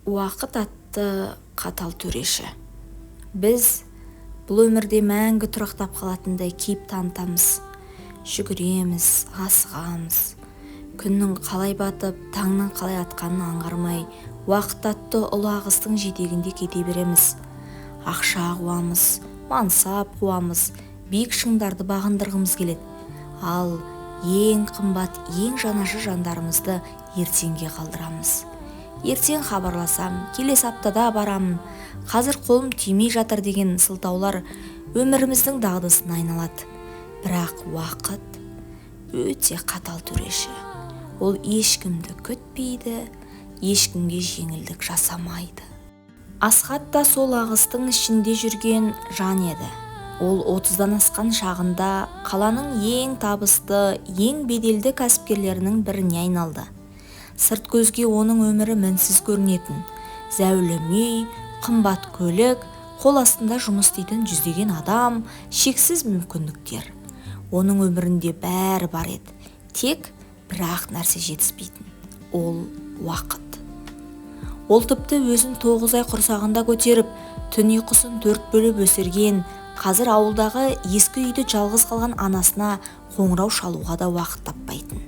Уақыт атты қатал төреші. Біз бұл өмірде мәңгі тұрақтап қалатындай кейіп танытамыз. Жүгіреміз, асығамыз. Күннің қалай батып, таңның қалай атқанын аңғармай, уақыт атты ұлы ағыстың жетегінде кете береміз. Ақша қуамыз, мансап қуамыз, биік шыңдарды бағындырғымыз келеді. Ал ең қымбат, ең жанашы жандарымызды ертеңге қалдырамыз. Ертең хабарласам, келесі аптада барамын, қазір қолым тимей жатыр деген сылтаулар өміріміздің дағдысына айналады. Бірақ уақыт өте қатал төреші. Ол ешкімді күтпейді, ешкімге жеңілдік жасамайды. Асхат та сол ағыстың ішінде жүрген жан еді. Ол 30-дан асқан шағында қаланың ең табысты, ең беделді кәсіпкерлерінің біріне айналды. Сырт көзге оның өмірі мінсіз көрінетін. Зәулім үй, қымбат көлік, қол астында жұмыс істейтін жүздеген адам, шексіз мүмкіндіктер. Оның өмірінде бәрі бар еді. Тек бір-ақ нәрсе жетіспейтін. Ол уақыт. Ол тіпті өзін 9 ай құрсағында көтеріп, түн ұйқысын 4 бөліп өсірген, қазір ауылдағы ескі үйде жалғыз қалған анасына қоңырау шалуға да уақыт таппайтын.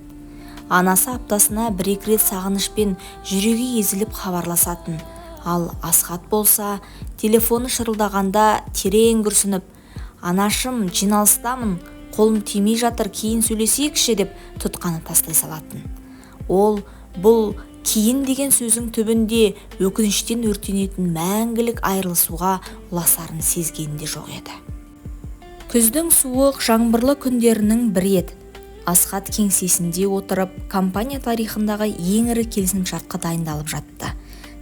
Анасы аптасына 1-2 рет сағынышпен жүрегі езіліп хабарласатын. Ал Асхат болса, телефоны шырылдағанда терең күрсініп, «Анашым, жиналыстамын, қолым тимей жатыр, кейін сөйлесейікші» деп тұтқаны тастай салатын. Ол бұл кейін деген сөздің түбінде өкініштен өртенетін мәңгілік айырылысуға ұласарын сезген де жоқ еді. Күздің суық, жаңбырлы күндерінің бірі еді. Асхат кеңсесінде отырып, компания тарихындағы ең ірі келісімшартқа дайындалып жатты.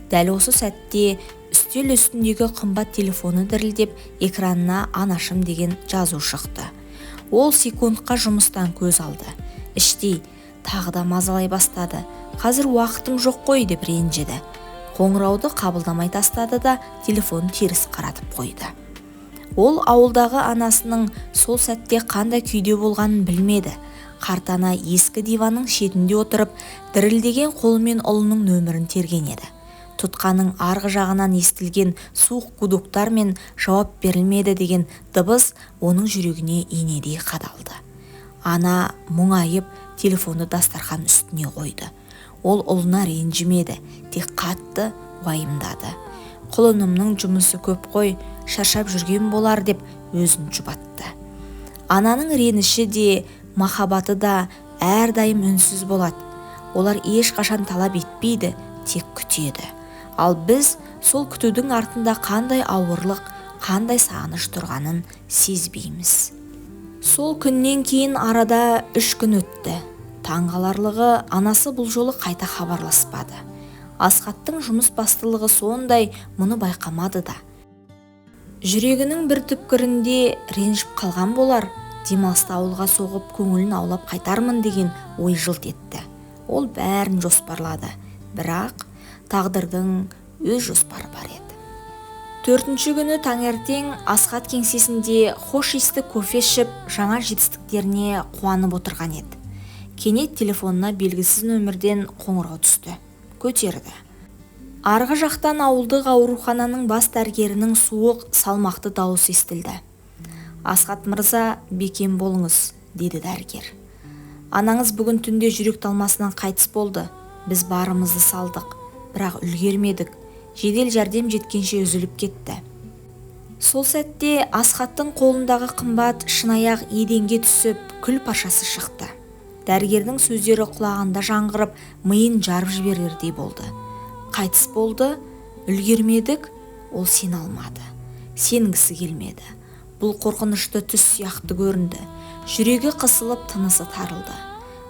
Дәл осы сәтте үстел үстіндегі қымбат телефоны дірілдеп, экранына «Анашым» деген жазу шықты. Ол секундқа жұмыстан көз алды. Іштей тағы да мазалай бастады. Қазір уақытым жоқ қой деп ренжіді. Қоңырауды қабылдамай тастады да телефонын теріс қаратып қойды. Ол ауылдағы анасының сол сәтте қандай күйде болғанын білмеді. Қартана ескі диванның шетінде отырып, дірілдеген қолымен ұлының нөмірін терген еді. Тұтқаның арғы жағынан естілген суық гудоктар мен жауап берілмеді деген дыбыс оның жүрегіне инедей қадалды. Ана мұңайып телефонды дастархан үстіне қойды. Ол ұлына ренжімеді, тек қатты уайымдады. «Құлынымның жұмысы көп қой, шаршап жүрген болар» деп өзін жұбатты. Ананың реніші де, махаббаты да әрдайым үнсіз болады. Олар ешқашан талап етпейді, тек күтеді. Ал біз сол күтудің артында қандай ауырлық, қандай сағыныш тұрғанын сезбейміз. Сол күннен кейін арада 3 күн өтті. Таңғаларлығы, анасы бұл жолы қайта хабарласпады. Асхаттың жұмыс бастылығы сондай, мұны байқамады да. Жүрегінің бір түпкірінде ренжіп қалған болар. Демалыста ауылға соғып, көңілін аулап қайтармын деген ой жылт етті. Ол бәрін жоспарлады. Бірақ тағдырдың өз жоспары бар еді. 4-ші күні таңертең Асхат кеңсесінде хош иісті кофе ішіп, жаңа жетістіктеріне қуанып отырған еді. Кенет телефонына белгісіз нөмірден қоңырау түсті. Көтерді. Арғы жақтан ауылдық аурухананың бас дәрігерінің суық, салмақты дауысы естілді. «Асхат мырза, бекем болыңыз», деді дәрігер. «Анаңыз бүгін түнде жүрек талмасынан қайтыс болды. Біз барымызды салдық, бірақ үлгермедік. Жедел жәрдем жеткенше үзіліп кетті». Сол сәтте Асхаттың қолындағы қымбат шынаяқ еденге түсіп, күл паршасы шықты. Дәрігердің сөздері құлағында жаңғырып, миын жарып жіберердей болды. «Қайтыс болды, үлгермедік», ол сене алмады. Сенгісі келмеді. Бұл қорқынышты түс сияқты көрінді. Жүрегі қысылып, тынысы тарылды.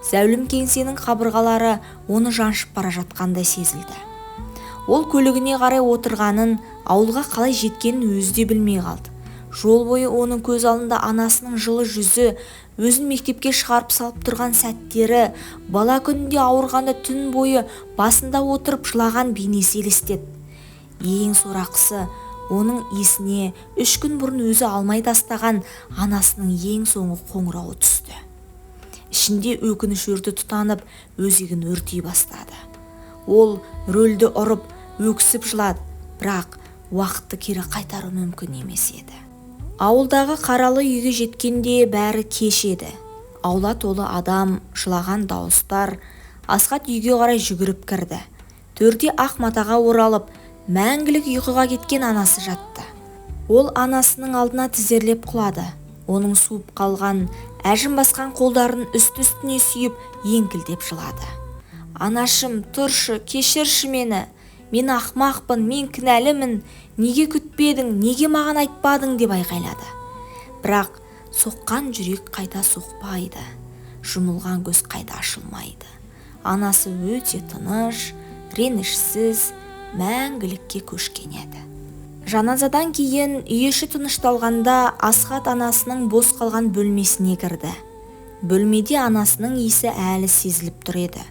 Зәулім кеңсенің қабырғалары оны жаншып бара жатқандай сезілді. Ол көлігіне қарай отырғанын, ауылға қалай жеткенін өзі де білмей қалды. Жол бойы оның көз алдында анасының жылы жүзі, өзін мектепке шығарып салып тұрған сәттері, бала күнінде ауырғанда түн бойы басында отырып жылаған бейнесі елестеді. Ең сорақысы, оның есіне 3 күн бұрын өзі алмай тастаған анасының ең соңғы қоңырауы түсті. Ішінде өкініш өрті тұтанып, өзегін өртей бастады. Ол рөлді ұрып, өксіп жылады, бірақ уақытты кері қайтару мүмкін емес еді. Ауылдағы қаралы үйге жеткенде бәрі кеш еді. Аула толы адам, жылаған дауыстар. Асхат үйге қарай жүгіріп кірді. Төрде ақ матаға оралып, мәңгілік ұйқыға кеткен анасы жатты. Ол анасының алдына тізерлеп құлады. Оның суып қалған, әжім басқан қолдарын үсті-үстіне сүйіп, еңкілдеп жылады. Анашым, тұршы, кешірші мені. Мен ақмақпын, мен кінәлімін. Неге күтпедің, неге маған айтпадың деп айғайлады. Бірақ соққан жүрек қайта соқпайды. Жұмылған көз қайта ашылмайды. Анасы өте тыныш, ренішсіз, мәңгілікке көшкен еді. Жаназадан кейін үй іші тынышталғанда Асхат анасының бос қалған бөлмесіне кірді. Бөлмеде анасының иісі әлі сезіліп тұр еді.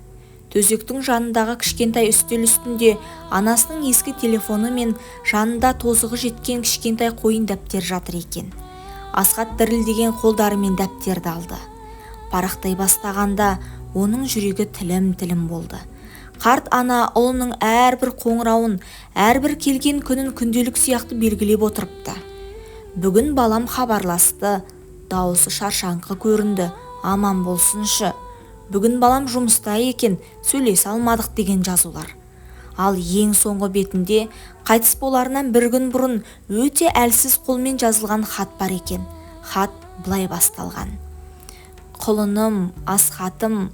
Төсектің жанындағы кішкентай үстел үстінде анасының ескі телефоны мен жанында тозығы жеткен кішкентай қойын дәптер жатыр екен. Асхат дірілдеген қолдарымен дәптерді алды. Парақтай бастағанда оның жүрегі тілім-тілім болды. Қарт ана ұлының әрбір қоңырауын, әрбір келген күнін күнделік сияқты белгілеп отырыпты. Бүгін балам хабарласты, дауысы шаршаңқы көрінді, аман болсыншы. Бүгін балам жұмыста екен, сөйлесе алмадық деген жазулар. Ал ең соңғы бетінде қайтыс боларынан бір күн бұрын өте әлсіз қолмен жазылған хат бар екен. Хат былай басталған: құлыным, Асхатым,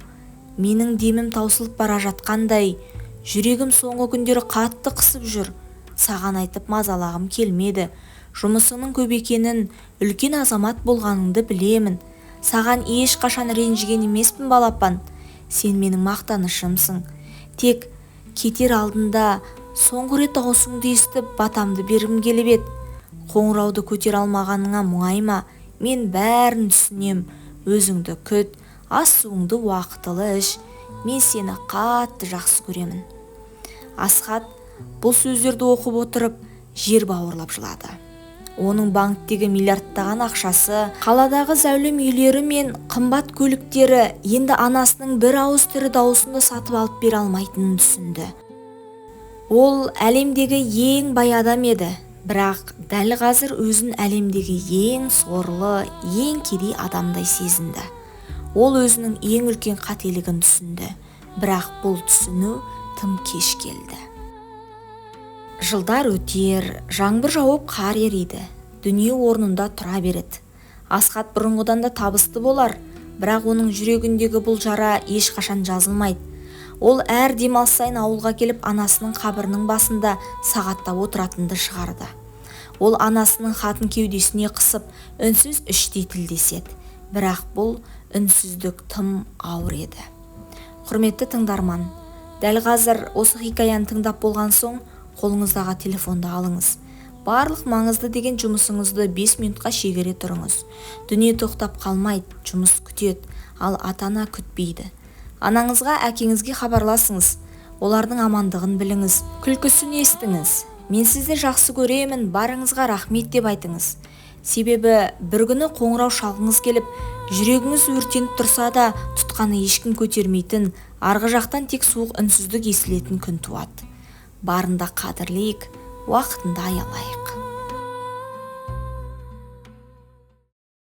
менің демім таусылып бара жатқандай, жүрегім соңғы күндері қатты қысып жүр. Саған айтып мазалағым келмеді. Жұмысыңның көп екенін, үлкен азамат болғаныңды білемін. Саған ешқашан ренжіген емеспін балапан. Сен менің мақтанышымсың. Тек кетер алдында соңғы рет дауысыңды естіп батамды бергім келіп еді. Қоңырауды көтер алмағаныңа мұңайма. Мен бәрін түсінем. Өзіңді күт, ас суыңды уақытылы іш. Мен сені қатты жақсы көремін. Асхат бұл сөздерді оқып отырып жер бауырлап жылады. Оның банктегі миллиардтаған ақшасы, қаладағы зәулім үйлері мен қымбат көліктері енді анасының бір ауыз тірі дауысында сатып алып бере алмайтынын түсінді. Ол әлемдегі ең бай адам еді, бірақ дәл қазір өзін әлемдегі ең сорлы, ең кедей адамдай сезінді. Ол өзінің ең үлкен қателігін түсінді, бірақ бұл түсіну тым кеш келді. Жылдар өтер, жаңбыр жауып қар ериді, дүние орнында тұра береді. Асхат бұрынғыдан да табысты болар, бірақ оның жүрегіндегі бұл жара ешқашан жазылмайды. Ол әр демалыс сайын ауылға келіп анасының қабірінің басында сағаттап отыратынды шығарды. Ол анасының хатын кеудесіне қысып, үнсіз іштей тілдеседі, бірақ бұл үнсіздік тым ауыр еді. Құрметті тыңдарман, дәл қазір осы хикаяны тыңдап болған соң қолыңыздағы телефонды алыңыз. Барлық маңызды деген жұмысыңызды 5 минутқа шегере тұрыңыз. Дүние тоқтап қалмайды, жұмыс күтеді, ал ата-ана күтпейді. Анаңызға, әкеңізге хабарласыңыз. Олардың амандығын біліңіз, күлкісін естіңіз. Мен сізді жақсы көремін, барыңызға рахмет деп айтыңыз. Себебі бір күні қоңырау шалғыңыз келіп, жүрегіңіз өртеніп тұрса да тұтқаны ешкім көтермейтін, арғы жақтан тек суық үнсіздік естілетін күн туады. Барында қадірлейік, уақытында аялайық.